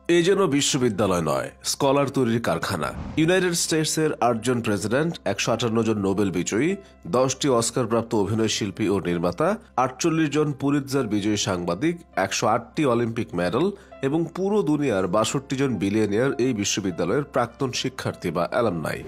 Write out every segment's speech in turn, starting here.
এ যেন বিশ্ববিদ্যালয় নয়, স্কলার তৈরির কারখানা। ইউনাইটেড স্টেটসের 8 জন প্রেসিডেন্ট, 158 জন নোবেল বিজয়ী, 10টি অস্কারপ্রাপ্ত অভিনয় শিল্পী ও নির্মাতা, 48 জন পুলিৎজার বিজয়ী সাংবাদিক, 108টি অলিম্পিক মেডেল এবং পুরো দুনিয়ার 62 জন বিলিয়নিয়ার এই বিশ্ববিদ্যালয়ের প্রাক্তন শিক্ষার্থী বা অ্যালামনাই।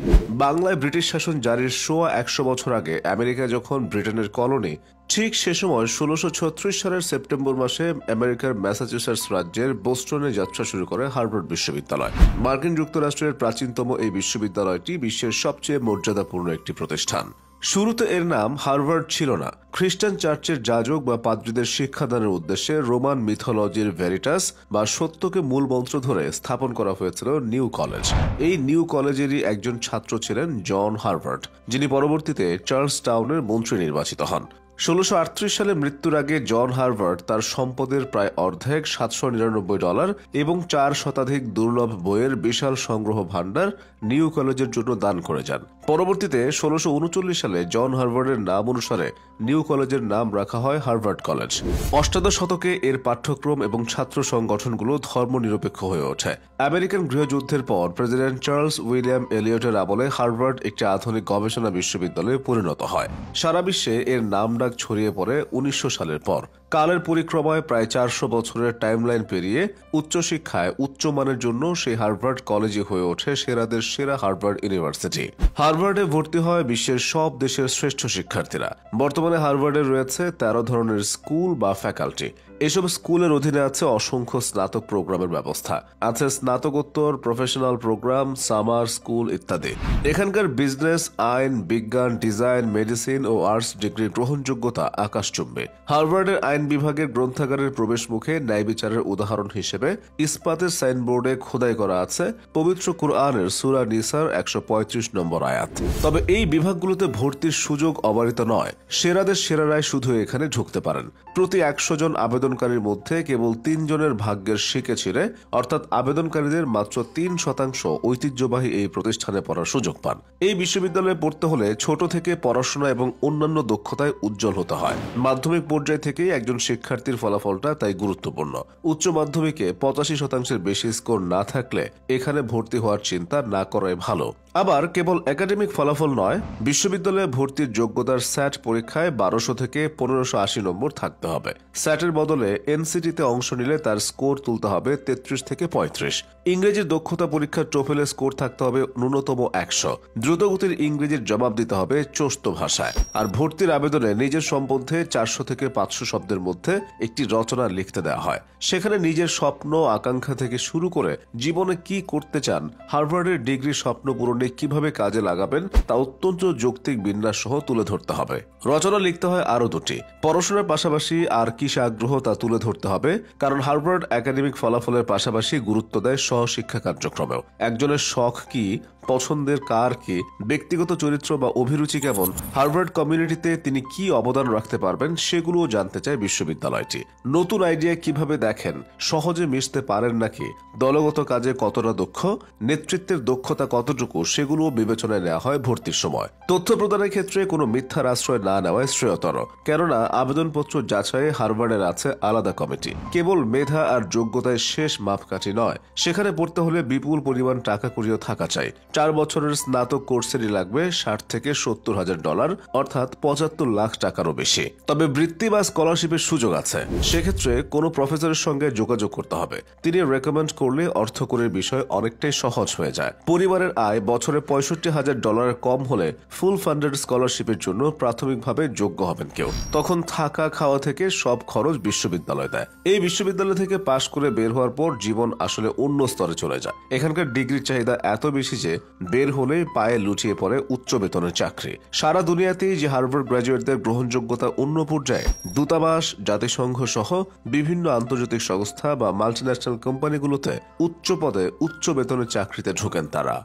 বাংলায় ব্রিটিশ শাসন জারির সোয়া 100 বছর আগে আমেরিকা যখন ব্রিটেনের কলোনি, ঠিক সে সময় 1636 সালের সেপ্টেম্বর মাসে আমেরিকার ম্যাসাচুসেটস রাজ্যের বোস্টনে যাত্রা শুরু করে হার্ভার্ড বিশ্ববিদ্যালয়। মার্কিন যুক্তরাষ্ট্রের প্রাচীনতম এই বিশ্ববিদ্যালয়টি বিশ্বের সবচেয়ে মর্যাদাপূর্ণ একটি প্রতিষ্ঠান। শুরুতে এর নাম হার্ভার্ড ছিল না। খ্রিস্টান চার্চের যাজক বা পাদ্রীদের শিক্ষাদানের উদ্দেশ্যে রোমান মিথোলজির ভেরিটাস বা সত্যকে মূল মন্ত্র ধরে স্থাপন করা হয়েছিল নিউ কলেজ। এই নিউ কলেজেরই একজন ছাত্র ছিলেন জন হার্ভার্ড, যিনি পরবর্তীতে চার্লস টাউনের মন্ত্রী নির্বাচিত হন। 1638 সালে মৃত্যুর আগে জন হার্ভার্ড তার সম্পদের প্রায় অর্ধেক $799 এবং 4 শতাধিক দুর্লভ বইয়ের বিশাল সংগ্রহ ভাণ্ডার নিউ কলেজের জন্য দান করে যান। পরবর্তীতে 1639 সালে জন হার্ভার্ডের নাম অনুসারে নিউ কলেজের নাম রাখা হয় হার্ভার্ড কলেজ। অষ্টাদশ শতকে এর পাঠ্যক্রম এবং ছাত্র সংগঠনগুলো ধর্মনিরপেক্ষ হয়ে ওঠে। আমেরিকান গৃহযুদ্ধের পর প্রেসিডেন্ট চার্লস উইলিয়াম এলিয়টের আমলে হার্ভার্ড একটি আধুনিক গবেষণা বিশ্ববিদ্যালয়ে পরিণত হয়। সারা বিশ্বে এর নাম ছড়িয়ে পড়ে 1900 সালের পর। কালের পরিক্রমায় প্রায় 400 বছরের টাইমলাইন পেরিয়ে উচ্চশিক্ষায় উচ্চমানের জন্য সেই হার্ভার্ড কলেজই হয়ে ওঠে সেরাদের সেরা হার্ভার্ড ইউনিভার্সিটি। হার্ভার্ডে ভর্তি হয় বিশ্বের সব দেশের শ্রেষ্ঠ শিক্ষার্থীরা। বর্তমানে হার্ভার্ডে রয়েছে 13 ধরনের স্কুল বা ফ্যাকাল্টি। এসব স্কুলের অধীনে আছে অসংখ্য স্নাতক প্রোগ্রামের ব্যবস্থা, আছে স্নাতকোত্তর, প্রফেশনাল প্রোগ্রাম, সামার স্কুল ইত্যাদি। এখানকার বিজনেস, আইন, বিজ্ঞান, ডিজাইন, মেডিসিন ও আর্টস ডিগ্রির গ্রহণযোগ্যতা আকাশচুম্বী। হার্ভার্ডের আইন বিভাগের গ্রন্থাগারের প্রবেশ মুখে ন্যায় বিচারের উদাহরণ হিসেবে ইস্পাতের সাইনবোর্ডে খোদাই করা আছে পবিত্র কুরআনের সূরা নিসার 135 নম্বর আয়াত। তবে এই বিভাগগুলোতে ভর্তির সুযোগ অবারিত নয়। সেরাদের সেরারাই শুধু এখানে ঢুকতে পারেন। প্রতি 100 জন আবেদনকারীর মধ্যে কেবল 3 জনের ভাগ্যের শিকে ছিঁড়ে, অর্থাৎ আবেদনকারীদের মাত্র 3% ঐতিহ্যবাহী এই প্রতিষ্ঠানে পড়ার সুযোগ পান। এই বিশ্ববিদ্যালয়ে পড়তে হলে ছোট থেকে পড়াশোনা এবং অন্যান্য দক্ষতায় উজ্জ্বল হতে হয়। মাধ্যমিক পর্যায় থেকেই একজন শিক্ষার্থীর ফলাফলটা তাই গুরুত্বপূর্ণ। উচ্চ মাধ্যমিকে 85% বেশি স্কোর না থাকলে এখানে ভর্তি হওয়ার চিন্তা না করাই ভালো। আবার কেবল একাডেমিক ফলাফল নয়, বিশ্ববিদ্যালয়ে ভর্তির যোগ্যতার স্যাট পরীক্ষায় 1200 থেকে 1580 নম্বর থাকতে হবে। স্যাটের বদলে এনসিটিতে অংশ নিলে তার স্কোর তুলতে হবে 33 থেকে 35। ইংরেজির দক্ষতা পরীক্ষার টোফেলে স্কোর থাকতে হবে ন্যূনতম 100। দ্রুতগতির ইংরেজির জবাব দিতে হবে চোস্ত ভাষায়। আর ভর্তির আবেদনে নিজের সম্বন্ধে 400 থেকে 500 শব্দের মধ্যে একটি রচনা লিখতে দেওয়া হয়। সেখানে নিজের স্বপ্ন, আকাঙ্ক্ষা থেকে শুরু করে জীবনে কি করতে চান, হার্ভার্ডের ডিগ্রি স্বপ্ন পূরণে কিভাবে কাজে লাগাবেন তা অত্যন্ত যৌক্তিক বিন্যাস সহ তুলে ধরতে হবে। রচনা লিখতে হয় আরো 2টি। পড়াশোনার পাশাপাশি আর কিসে আগ্রহ তা তুলে ধরতে হবে, কারণ হার্ভার্ড একাডেমিক ফলাফলের পাশাপাশি গুরুত্ব দেয় সহশিক্ষা কার্যক্রমেও। একজনের শখ কি, পছন্দের কার কি, ব্যক্তিগত চরিত্র বা অভিরুচি কেমন, হার্ভার্ড কমিউনিটিতে তিনি কি অবদান রাখতে পারবেন সেগুলোও জানতে চায় বিশ্ববিদ্যালয়টি। নতুন আইডিয়া কিভাবে দেখেন, সহজে মিশতে পারেন নাকি, দলগত কাজে কতটা দক্ষ, নেতৃত্বের দক্ষতা কতটুকু, সেগুলোও বিবেচনায় নেওয়া হয় ভর্তির সময়। তথ্য প্রদানের ক্ষেত্রে কোনো মিথ্যার আশ্রয় না নেওয়াই শ্রেয়তর, কেননা আবেদনপত্র যাচাইয়ে হার্ভার্ডের আছে আলাদা কমিটি। কেবল মেধা আর যোগ্যতায় শেষ মাপকাঠি নয়, সেখানে পড়তে হলে বিপুল পরিমাণ টাকা কড়িও থাকা চাই। 4 বছরের স্নাতক কোর্সেরই লাগবে $60,000 থেকে $70,000, অর্থাৎ 75 লাখ টাকারও বেশি। তবে বৃত্তি বা স্কলারশিপের সুযোগ আছে। সেক্ষেত্রে কোনো প্রফেসরের সঙ্গে যোগাযোগ করতে হবে। তিনি রেকমেন্ড করলে অর্থকরের বিষয় অনেকটাই সহজ হয়ে যায়। পরিবারের আয় বছরে $65,000 কম হলে ফুল ফান্ডেড স্কলারশিপের জন্য প্রাথমিকভাবে যোগ্য হবেন কেউ। তখন থাকা খাওয়া থেকে সব খরচ বিশ্ববিদ্যালয় দেয়। এই বিশ্ববিদ্যালয় থেকে পাশ করে বের হওয়ার পর জীবন আসলে অন্য স্তরে চলে যায়। এখানকার ডিগ্রির চাহিদা এত বেশি যে বের হলেই পায়ে লুটিয়ে পড়ে উচ্চ বেতনের চাকরি। সারা দুনিয়াতেই যে হার্ভার্ড গ্র্যাজুয়েটদের গ্রহণযোগ্যতা অন্য পর্যায়ে, দূতাবাস, জাতিসংঘ সহ বিভিন্ন আন্তর্জাতিক সংস্থা বা মাল্টিন্যাশনাল কোম্পানিগুলোতে উচ্চ পদে উচ্চ বেতনের চাকরিতে ঢোকেন তারা।